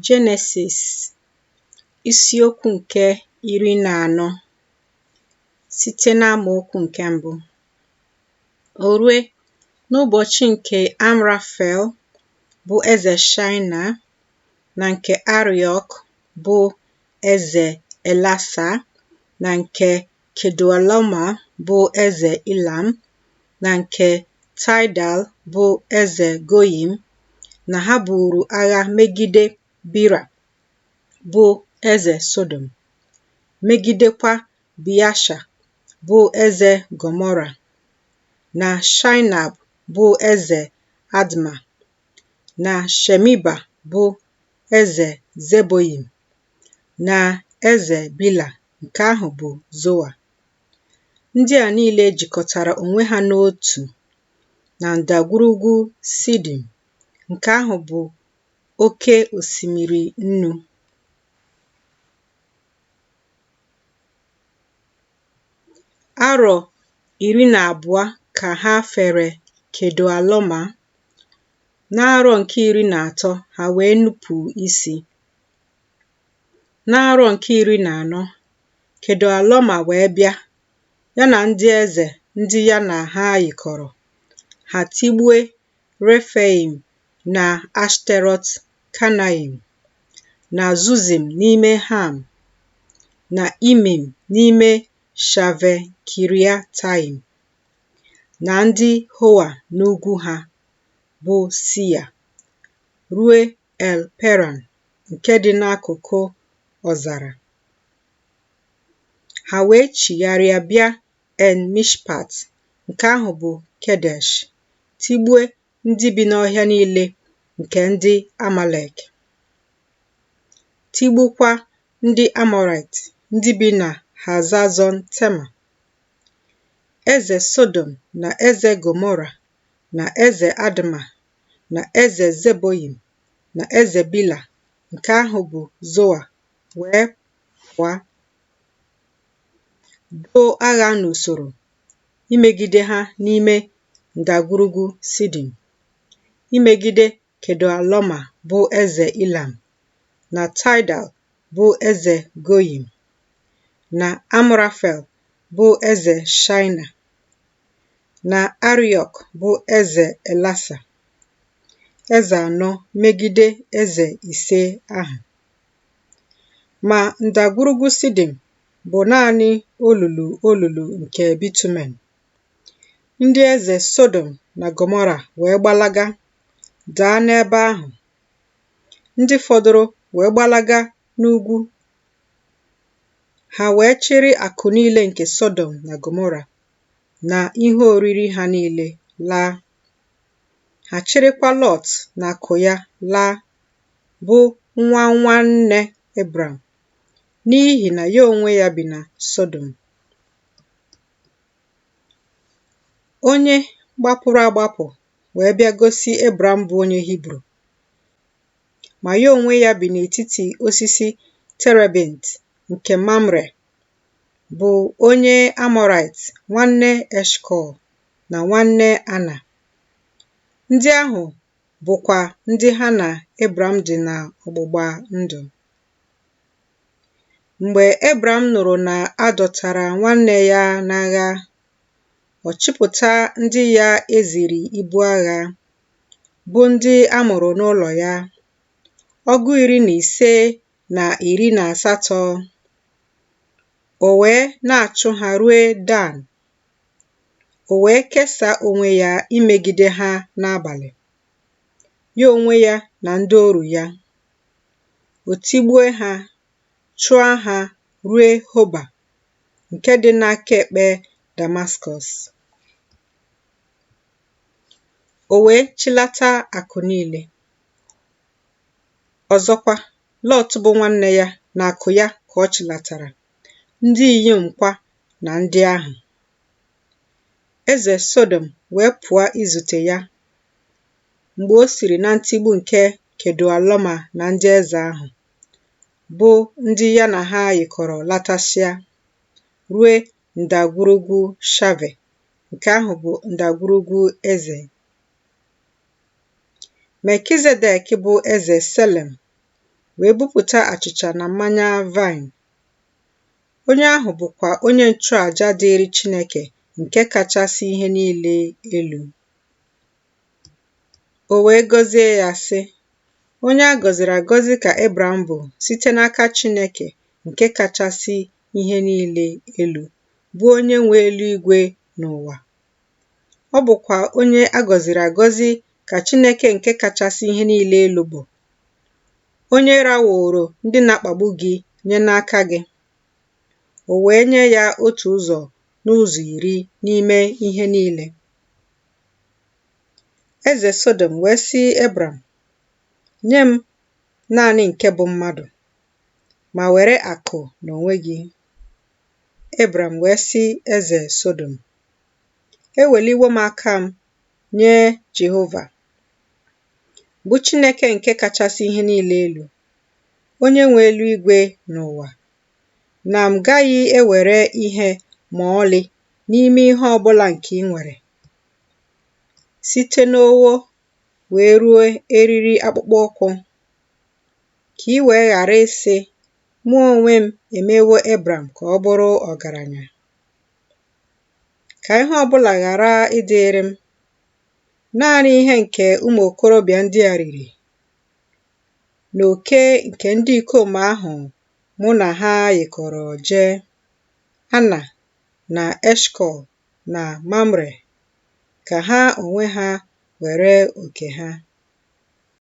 Jenesis isiokwu nke 14 site n'amaokwu nke 1. O rue n'ụbọchị nke Amrafel bụ eze Shaịna na nke Ariok bụ eze Elasa na nke Kedorlaoma bụ eze Ilam na nke Tidal bụ eze Goyim, na ha buru agha megide Bera bụ eze Sodom, megidekwa Biasha bụ eze Gomora, na Shainab bụ eze Adma, na Shemiba bụ eze Zeboyim, na eze Bila nke ahụ bụ Zoa. Ndị a niile jikọtara onwe ha n'otu na ndagwurugwu Sidim, nke ahụ bụ oke osimiri Nnu. Arọ 12 ka ha fere Kedorlaoma. N'arọ nke 13 ha wee nupu isi. N'arọ nke 14 Kedorlaoma wee bịa, ya na ndị eze ndị ya na ha yikọrọ. Ha tigbue Refaim na Ashterot Kanaim, na Zuzim n'ime Ham, na Imim n'ime Shave Kiriataim, na ndị Hoa n'ugwu ha bụ Sia, ruo El Paran nke dị n'akụkụ ọzara. Ha wee chigharịa bịa En Mishpat nke ahụ bụ Kedesh, tigbue ndị bi n'ọhịa niile nke ndị Amalek, tigbukwa ndị Amorite ndị bi na Hazazon Tema. Eze Sodom na eze Gomora na eze Adma na eze Zeboyim na eze Bila nke ahụ bụ Zoa wee pụọ, doo agha n'usoro imegide ha n'ime ndagwurugwu Sidim, imegide Kedorlaoma bụ eze Ilam, na Tidal bụ eze Goyim, na Amrafel bụ eze Shaịna, na Ariok bụ eze Elasa, eze 4 megide eze 5 ahụ. Ma ndagwurugwu Sidim bụ naanị olulu nke bitumen. Ndị eze Sodom na Gomora wee gbalaga daa n'ebe ahụ. Ndị fọdụrụ wee gbalaga n'ugwu. Ha wee chịrị akụ niile nke Sodom na Gomora na ihe oriri ha niile laa. Ha chịrịkwa Lot na akụ ya laa, bụ nwa nwanne Ebram, n'ihi na ya onwe ya bi na Sodom. Onye gbapụrụ agbapụ wee bịa gosi Ebram bụ onye Hibru, ma ya onwe ya bi n'etiti osisi terebint nke Mamre, bụ onye Amorite, nwanne Eshkol na nwanne Ana. Ndị ahụ bụkwa ndị ha na Ebram dị na ọgbụgba ndụ. Mgbe Ebram nụrụ na a dọtara nwanne ya n'agha, ọ chịpụta ndị ya eziri ibu agha, bụ ndị a mụrụ n'ụlọ ya, 15,018. O wee na-achụ ha ruo Dan. O wee kesaa onwe ya imegide ha n'abalị, ya onwe ya na ndị oru ya. O tigbue ha, chụọ ha ruo Hoba nke dị n'aka ekpe Damaskọs. O wee chịlata akụ niile. Ọzọkwa, Lot bụ nwanne ya na akụ ya ka ọ chịlatara, ndị inyom kwa na ndị ahụ. Eze Sodom wee pụọ izute ya mgbe o siri na ntigbu nke Kedorlaoma na ndị eze ahụ, bụ ndị ya na ha yikọrọ latasịa, ruo ndagwurugwu Shave nke ahụ bụ ndagwurugwu eze. Melkizedek bụ eze Salem wee bupụta achịcha na mmanya vaịn. Onye ahụ bụkwa onye nchụàjà dịịrị Chineke nke kachasị ihe niile elu. O wee gọzie ya sị, onye a gọziri agọzi ka Ebram bụ site n'aka Chineke nke kachasị ihe niile elu, bụ onye nwe eluigwe na ụwa. Ọ bụkwa onye a gọziri agọzi ka Chineke nke kachasị ihe niile elu bụ, onye raworo ndị na-akpagbu gị nye n'aka gị. O wee nye ya otu ụzọ n'ụzọ iri n'ime ihe niile. Eze Sodom wee sị Ebram, nye m naanị nke bụ mmadụ, ma were akụ n'onwe gị. Ebram wee sị eze Sodom, eweliwo m aka m nye Jehova, bụ Chineke nke kachasị ihe niile elu, onye nwe eluigwe n'ụwa, na m gaghị ewere ihe ma ọlị n'ime ihe ọbụla nke ị nwere, site n'owo wee ruo eriri akpụkpọ ụkwụ, ka ị wee ghara ịsị, mụ onwe m emewo Ebram ka ọ bụrụ ọgaranya. Ka ihe ọbụla ghara ịdịrị m, naanị ihe nke ụmụ okorobịa ndị a riri, na oke nke ndị ikom ahụ mụ na ha yikọrọ jee, Ana na Eshkọl na Mamre, ka ha onwe ha were oke ha.